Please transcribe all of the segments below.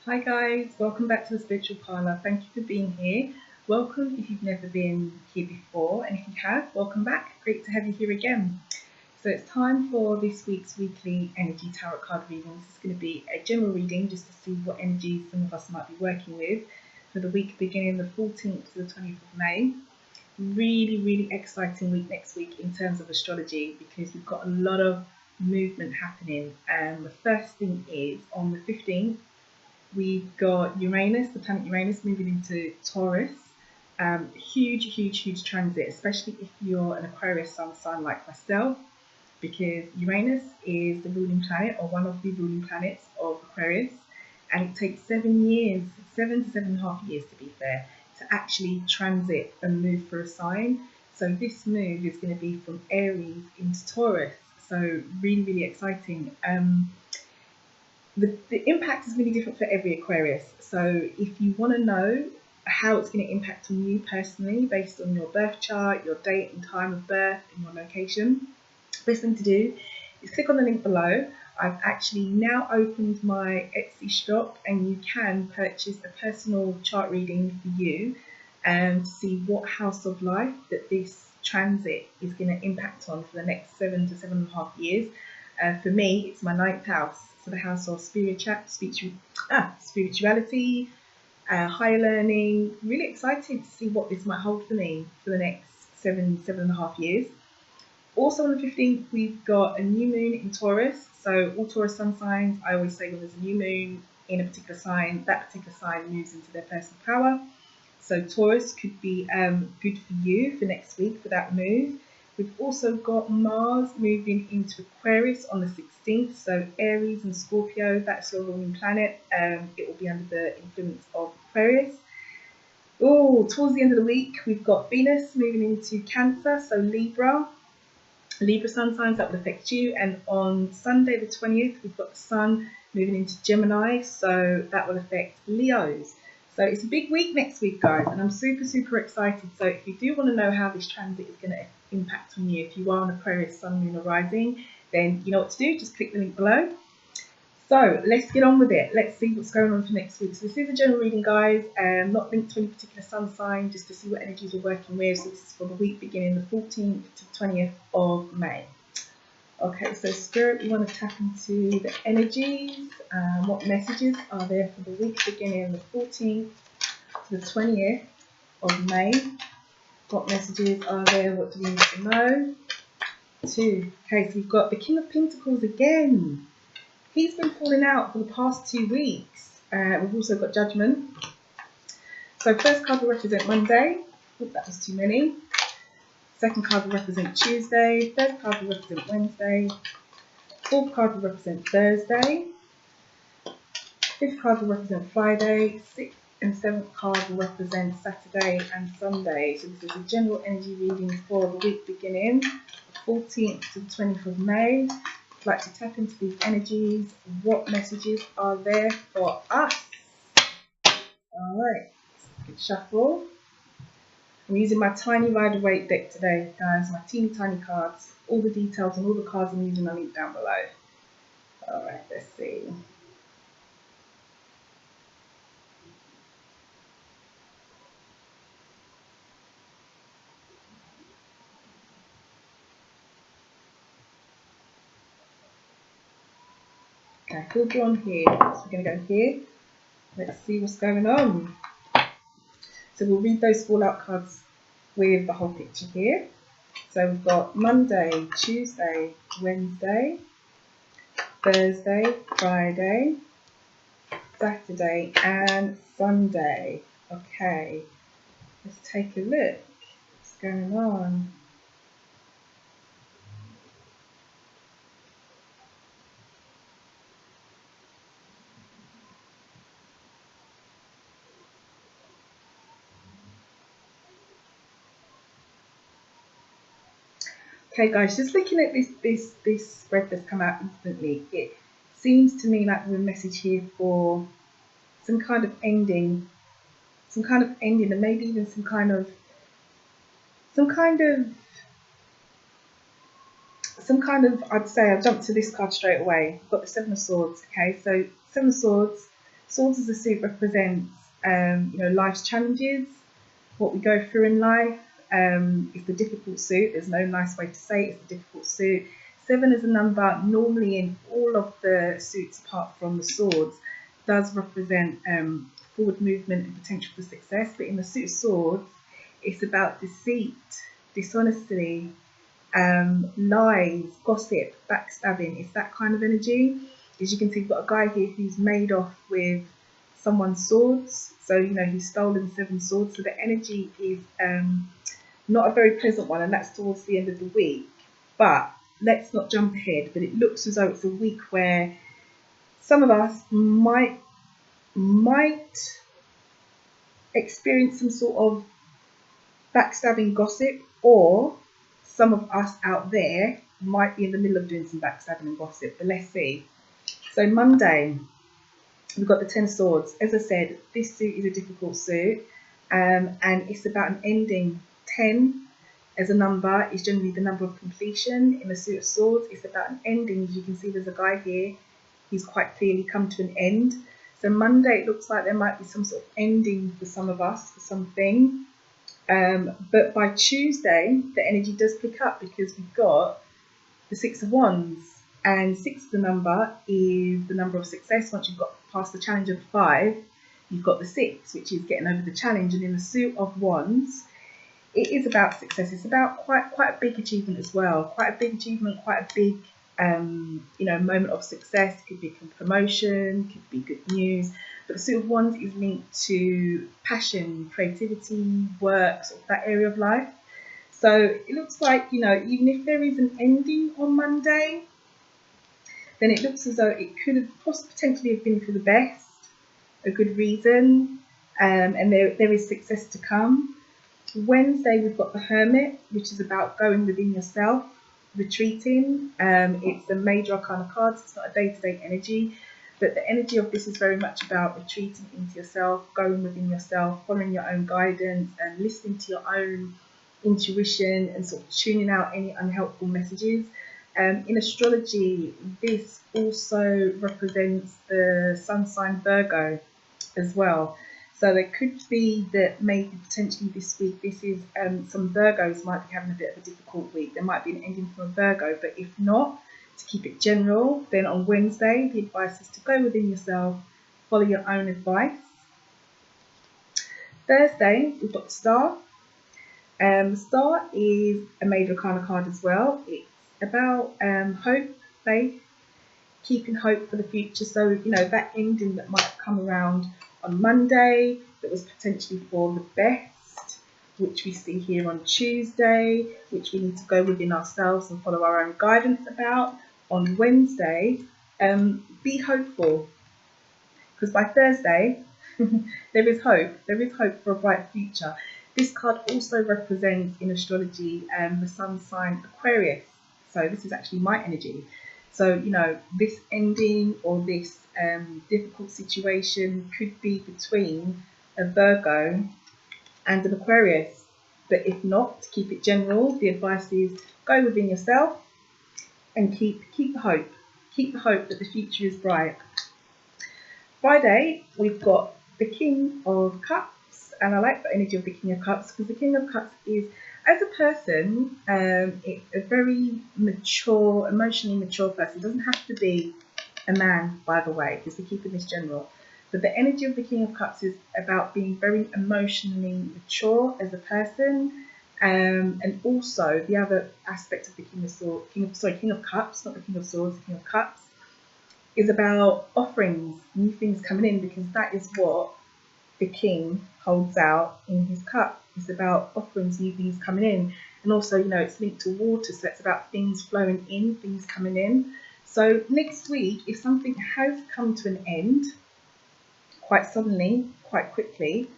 Hi guys, welcome back to the Spiritual Parlour. Thank you for being here. Welcome if you've never been here before, and if you have, welcome back. Great to have you here again. So it's time for this week's weekly energy tarot card reading. This is going to be a general reading just to see what energies some of us might be working with for the week beginning the 14th to the 20th of May. Really exciting week next week in terms of astrology because we've got a lot of movement happening. The first thing is on the 15th, we've got Uranus, the planet Uranus, moving into Taurus. Huge transit, especially if you're an Aquarius sun sign like myself, because Uranus is the ruling planet, or one of the ruling planets of Aquarius, and it takes 7 years, 7 to 7.5 years to be fair, to actually transit and move for a sign. So this move is going to be from Aries into Taurus, so really exciting. The impact is going to be different for every Aquarius. So if you want to know how it's going to impact on you personally based on your birth chart, your date and time of birth and your location, best thing to do is click on the link below. I've actually now opened my Etsy shop and you can purchase a personal chart reading for you and see what house of life that this transit is going to impact on for the next 7 to 7.5 years. For me, it's my 9th house, so the house of spirituality, higher learning. Really excited to see what this might hold for me for the next 7.5 years. Also on the 15th, we've got a new moon in Taurus. So all Taurus sun signs, I always say when there's a new moon in a particular sign, that particular sign moves into their personal power. So Taurus could be good for you for next week for that move. We've also got Mars moving into Aquarius on the 16th, so Aries and Scorpio, that's your ruling planet. It will be under the influence of Aquarius. Oh, towards the end of the week, we've got Venus moving into Cancer, so Libra sun signs, that will affect you. And on Sunday the 20th, we've got the Sun moving into Gemini, so that will affect Leos. So it's a big week next week, guys, and I'm super excited. So if you do want to know how this transit is going to impact on you, if you are an Aquarius sun, moon or rising, then you know what to do. Just click the link below. So let's get on with it. Let's see what's going on for next week. So this is a general reading, guys, not linked to any particular sun sign, just to see what energies we're working with. So this is for the week beginning the 14th to 20th of May. Okay, so Spirit, we want to tap into the energies. What messages are there for the week beginning the 14th to the 20th of May? What messages are there? What do we need to know? Okay, so we've got the King of Pentacles again. He's been falling out for the past 2 weeks. We've also got Judgment. So first card will represent Monday. Oh, that was too many. Second card will represent Tuesday. Third card will represent Wednesday. Fourth card will represent Thursday. Fifth card will represent Friday. Sixth and seventh card will represent Saturday and Sunday. So this is a general energy reading for the week beginning the 14th to the 20th of May. I'd like to tap into these energies. What messages are there for us? Alright, shuffle. I'm using my tiny Rider Waite deck today, guys, my teeny tiny cards. All the details and all the cards I'm using are linked down below. Alright, let's see. Okay, who'll be on here? So we're going to go here. Let's see what's going on. So we'll read those fallout cards with the whole picture here. So we've got Monday, Tuesday, Wednesday, Thursday, Friday, Saturday and Sunday. Okay, let's take a look. What's going on? Okay, guys, just looking at this spread that's come out instantly, it seems to me like there's a message here for some kind of ending, and maybe even some kind of I'd say I'll jump to this card straight away. I've got the Seven of Swords. Okay, so Seven of Swords, Swords as a suit represents, life's challenges, what we go through in life. It's the difficult suit. There's no nice way to say it. It's the difficult suit. 7 as a number, normally in all of the suits apart from the swords, does represent forward movement and potential for success. But in the suit of swords, it's about deceit, dishonesty, lies, gossip, backstabbing. It's that kind of energy. As you can see, we've got a guy here who's made off with someone's swords. So, he's stolen 7 swords. So the energy is not a very pleasant one, and that's towards the end of the week. But let's not jump ahead. But it looks as though it's a week where some of us might experience some sort of backstabbing gossip, or some of us out there might be in the middle of doing some backstabbing and gossip. But let's see. So Monday, we've got the 10 swords. As I said, this suit is a difficult suit, and it's about an ending. 10 as a number is generally the number of completion. In the suit of swords, it's about an ending. As you can see, there's a guy here. He's quite clearly come to an end. So Monday, it looks like there might be some sort of ending for some of us, for something. But by Tuesday, the energy does pick up, because we've got the 6 of Wands. And 6 the number is the number of success. Once you've got past the challenge of 5, you've got the 6, which is getting over the challenge. And in the suit of Wands, it is about success. It's about quite a big achievement as well. Quite a big achievement, quite a big moment of success. Could be a promotion, could be good news. But the suit of Wands is linked to passion, creativity, work, sort of that area of life. So it looks like, even if there is an ending on Monday, then it looks as though it could have potentially have been for the best, a good reason, and there is success to come. Wednesday, we've got the Hermit, which is about going within yourself, retreating. It's a major arcana card, so it's not a day-to-day energy, but the energy of this is very much about retreating into yourself, going within yourself, following your own guidance, and listening to your own intuition, and sort of tuning out any unhelpful messages. In astrology, this also represents the sun sign Virgo as well. So there could be that maybe potentially this week, this is some Virgos might be having a bit of a difficult week. There might be an ending from a Virgo, but if not, to keep it general, then on Wednesday, the advice is to go within yourself, follow your own advice. Thursday, we've got the Star. The Star is a major arcana card as well. It's about hope, faith, keeping hope for the future. So, that ending that might come around on Monday, that was potentially for the best, which we see here on Tuesday, which we need to go within ourselves and follow our own guidance about. On Wednesday, be hopeful, because by Thursday, there is hope. There is hope for a bright future. This card also represents, in astrology, the sun sign Aquarius. So this is actually my energy. So, this ending or this difficult situation could be between a Virgo and an Aquarius. But if not, to keep it general, the advice is go within yourself and keep the hope. Keep the hope that the future is bright. Friday, we've got the King of Cups. And I like the energy of the King of Cups, because the King of Cups is, as a person, it's a very mature, emotionally mature person. It doesn't have to be a man, by the way, because we're keeping this general. But the energy of the King of Cups is about being very emotionally mature as a person. And also the other aspect of the King of Cups, not the King of Swords, the King of Cups, is about offerings, new things coming in, because that is what the King holds out in his cup. It's about offerings, new things coming in. And also, it's linked to water, so it's about things flowing in, things coming in. So next week, if something has come to an end, quite suddenly, quite quickly,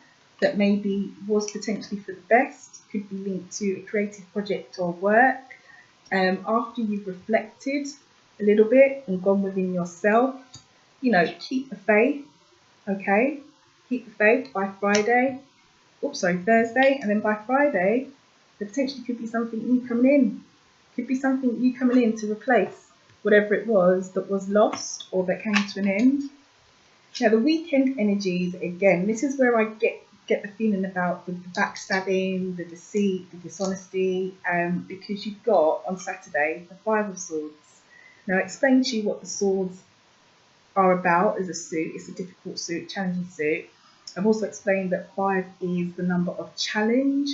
that maybe was potentially for the best, could be linked to a creative project or work, after you've reflected a little bit and gone within yourself, keep the faith, okay? Keep the faith by Friday. Thursday, and then by Friday, there potentially could be something new coming in. Could be something new coming in to replace whatever it was that was lost or that came to an end. Now the weekend energies, again, this is where I get the feeling about the backstabbing, the deceit, the dishonesty, because you've got on Saturday the Five of Swords. Now I explained to you what the swords are about as a suit. It's a difficult suit, challenging suit. I've also explained that 5 is the number of challenge,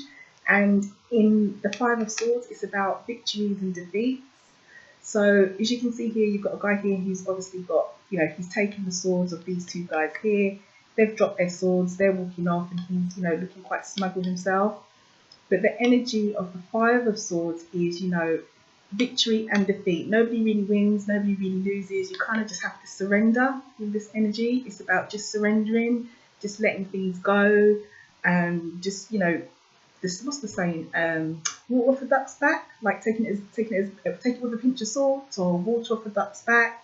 and in the Five of Swords it's about victories and defeats. So as you can see here, you've got a guy here who's obviously got, you know, he's taken the swords of these two guys here. They've dropped their swords, they're walking off, and he's, you know, looking quite smug with himself. But the energy of the Five of Swords is, you know, victory and defeat. Nobody really wins, nobody really loses. You kind of just have to surrender with this energy. It's about just surrendering, just letting things go, and just, you know, this, what's the saying? Water off a duck's back, like take it with a pinch of salt, or water off a duck's back.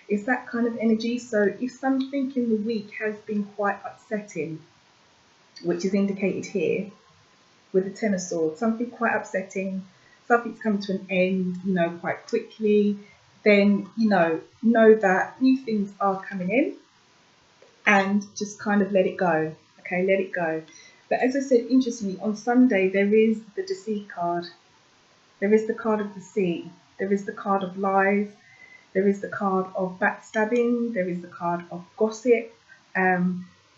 It's that kind of energy. So if something in the week has been quite upsetting, which is indicated here with the Ten of Swords, something quite upsetting, something's come to an end, you know, quite quickly, then, you know that new things are coming in, and just kind of let it go. Okay, let it go. But as I said, interestingly, on Sunday there is the deceit card. There is the card of deceit. There is the card of lies. There is the card of backstabbing. There is the card of gossip.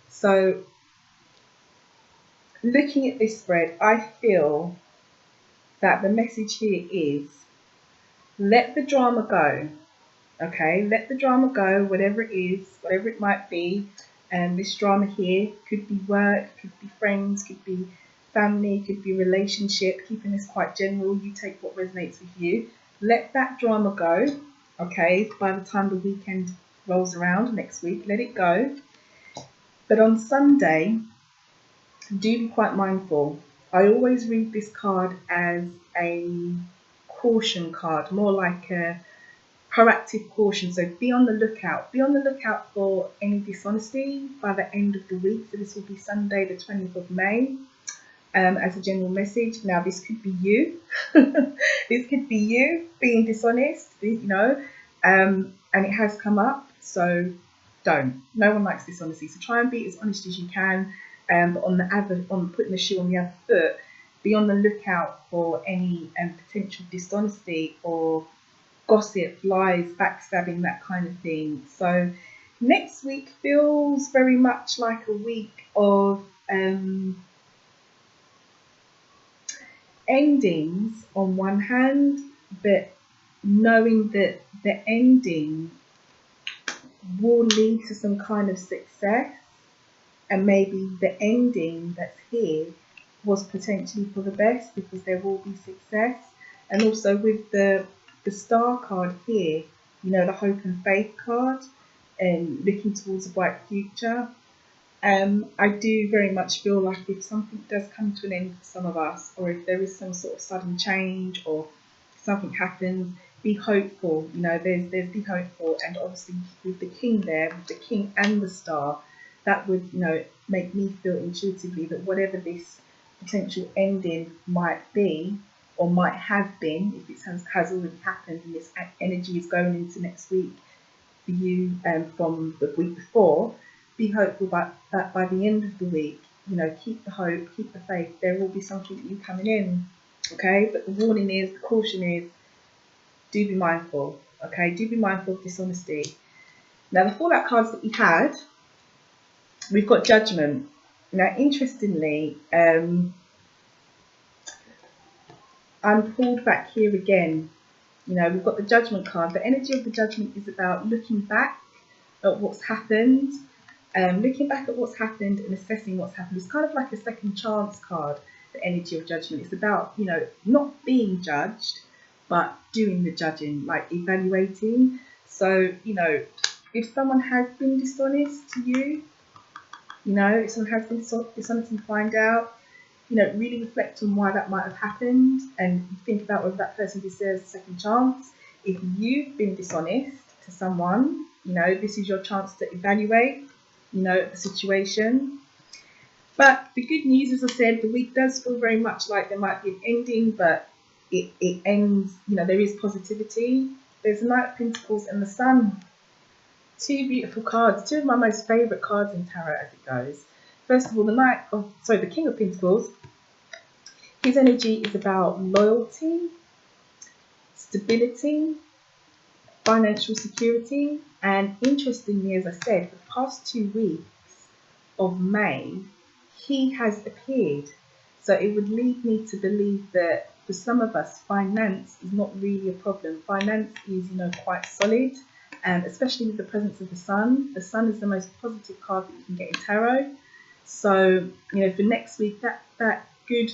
So looking at this spread, I feel that the message here is, let the drama go. Okay, let the drama go, whatever it is, whatever it might be. And this drama here could be work, could be friends, could be family, could be relationship, keeping this quite general. You take what resonates with you. Let that drama go, okay? By the time the weekend rolls around next week, let it go. But on Sunday, do be quite mindful. I always read this card as a caution card, more like a proactive caution. So be on the lookout. Be on the lookout for any dishonesty by the end of the week. So this will be Sunday, the 20th of May, as a general message. Now this could be you. This could be you being dishonest, you know, and it has come up. So don't. No one likes dishonesty. So try and be as honest as you can. But on putting the shoe on the other foot, be on the lookout for any potential dishonesty or gossip, lies, backstabbing, that kind of thing. So next week feels very much like a week of endings on one hand, but knowing that the ending will lead to some kind of success, and maybe the ending that's here was potentially for the best, because there will be success. And also with the star card here, you know, the hope and faith card, and looking towards a bright future. I do very much feel like if something does come to an end for some of us, or if there is some sort of sudden change or something happens, be hopeful. You know, there's be hopeful. And obviously with the king there, with the king and the star, that would, you know, make me feel intuitively that whatever this potential ending might be, or might have been, if it has already happened, and this energy is going into next week for you from the week before, be hopeful that by the end of the week, you know, keep the hope, keep the faith. There will be something new coming in, okay? But the warning is, the caution is, do be mindful, okay? Do be mindful of dishonesty. Now, the fallout cards that we had, we've got Judgment. Now, interestingly, I'm pulled back here again. You know, we've got the Judgment card. The energy of the Judgment is about looking back at what's happened, looking back at what's happened and assessing what's happened. It's kind of like a second chance card, the energy of Judgment. It's about, you know, not being judged, but doing the judging, like evaluating. So, you know, if someone has been dishonest to you, you know, if someone has been dishonest and find out, you know, really reflect on why that might have happened, and think about whether that person deserves a second chance. If you've been dishonest to someone, you know, this is your chance to evaluate, you know, the situation. But the good news, as I said, the week does feel very much like there might be an ending, but it ends, you know, there is positivity. There's the Knight of Pentacles and the Sun. Two beautiful cards, two of my most favourite cards in tarot as it goes. First of all, the King of Pentacles. His energy is about loyalty, stability, financial security, and interestingly, as I said, for the past 2 weeks of May, he has appeared. So it would lead me to believe that for some of us, finance is not really a problem. Finance is, quite solid, especially with the presence of the sun. The sun is the most positive card that you can get in tarot. So, for next week, that good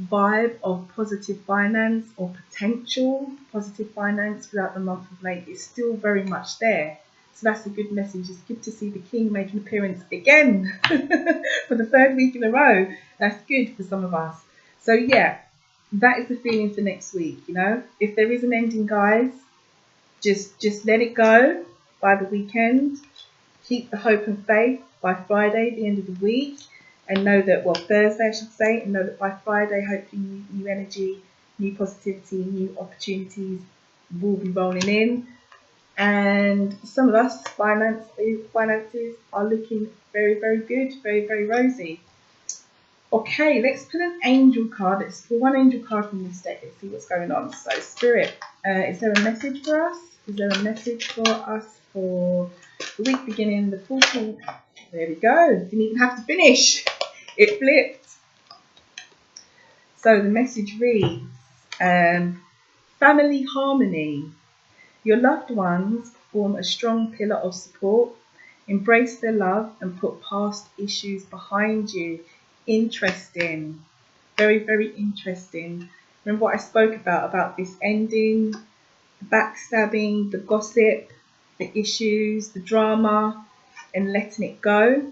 vibe of positive finance or potential positive finance throughout the month of May is still very much there. So that's a good message. It's good to see the King make an appearance again for the 3rd week in a row. That's good for some of us. So yeah, that is the feeling for next week. If there is an ending, guys, just let it go by the weekend. Keep the hope and faith by Friday, the end of the week, and know that, Thursday I should say, and know that by Friday, hopefully new energy, new positivity, new opportunities will be rolling in. And some of us, finances are looking very, very good, very, very rosy. Okay, let's put an angel card. Let's pull one angel card from this deck. Let's see what's going on. So, Spirit, is there a message for us? Is there a message for us for the week beginning the 14th? There we go. Didn't even have to finish. It flipped. So the message reads, family harmony. Your loved ones form a strong pillar of support. Embrace their love and put past issues behind you. Interesting. Very, very interesting. Remember what I spoke about this ending, the backstabbing, the gossip, the issues, the drama, and letting it go.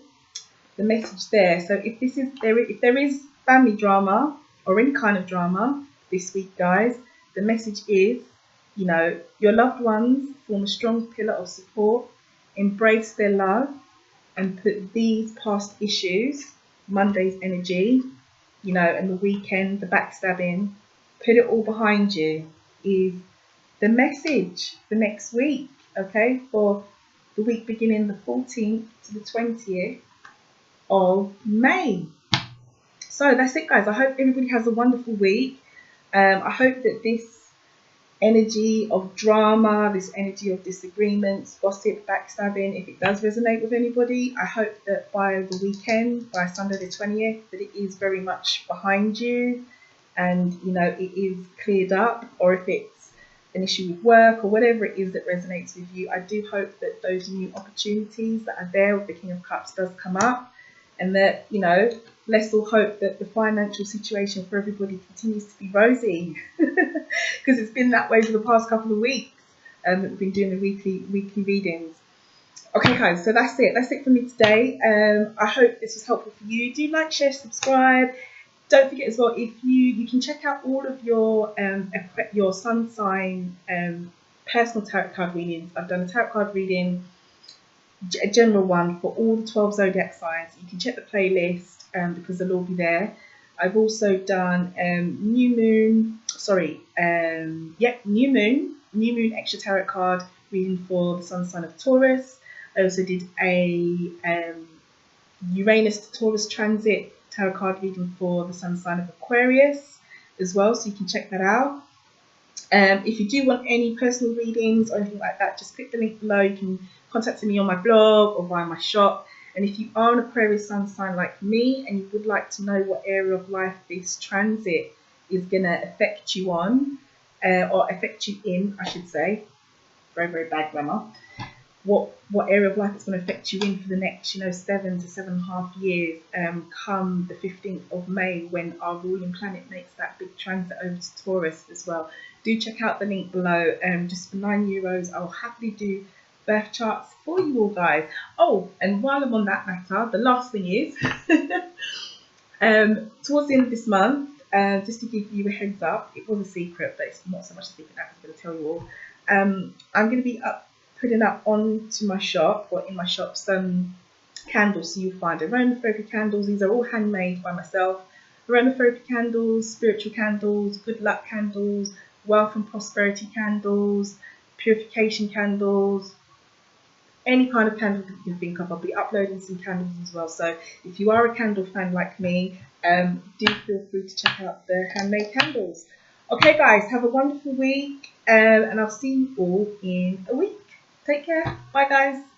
The message there. So if there is family drama or any kind of drama this week, guys, the message is, your loved ones form a strong pillar of support. Embrace their love and put these past issues, Monday's energy, and the weekend, the backstabbing, put it all behind you, is the message for next week, okay? For the week beginning the 14th to the 20th of May. So that's it, guys. I hope everybody has a wonderful week. I hope that this energy of drama, this energy of disagreements, gossip, backstabbing, if it does resonate with anybody, I hope that by the weekend, by Sunday the 20th, that it is very much behind you and, it is cleared up. Or if it's an issue with work or whatever it is that resonates with you, I do hope that those new opportunities that are there with the King of Cups does come up, and that, let's all hope that the financial situation for everybody continues to be rosy, because it's been that way for the past couple of weeks that we've been doing the weekly readings. Okay, guys, so that's it. That's it for me today. I hope this was helpful for you. Do like, share, subscribe. Don't forget as well, if you can check out all of your sun sign personal tarot card readings. I've done a tarot card reading, a general one for all the 12 zodiac signs. You can check the playlist because they'll all be there. I've also done new moon extra tarot card reading for the sun sign of Taurus. I also did a Uranus to Taurus transit tarot card reading for the sun sign of Aquarius as well, so you can check that out. If you do want any personal readings or anything like that, just click the link below. You can contact me on my blog or via my shop. And if you are an Aquarius sun sign like me and you would like to know what area of life this transit is going to affect you on, or affect you in, I should say, very, very bad grammar, what area of life it's going to affect you in for the next 7 to 7.5 years, come the 15th of May, when our ruling planet makes that big transit over to Taurus as well. Do check out the link below. Just for €9, I'll happily do birth charts for you all, guys. Oh, and while I'm on that matter, the last thing is towards the end of this month, just to give you a heads up, it was a secret, but it's not so much a secret that I'm going to tell you all. I'm going to be putting up onto my shop, or in my shop, some candles. So you'll find aromatherapy candles. These are all handmade by myself. Aromatherapy candles, spiritual candles, good luck candles, wealth and prosperity candles, purification candles, any kind of candle that you can think of. I'll be uploading some candles as well. So if you are a candle fan like me, do feel free to check out the handmade candles. Okay, guys, have a wonderful week, and I'll see you all in a week. Take care. Bye, guys.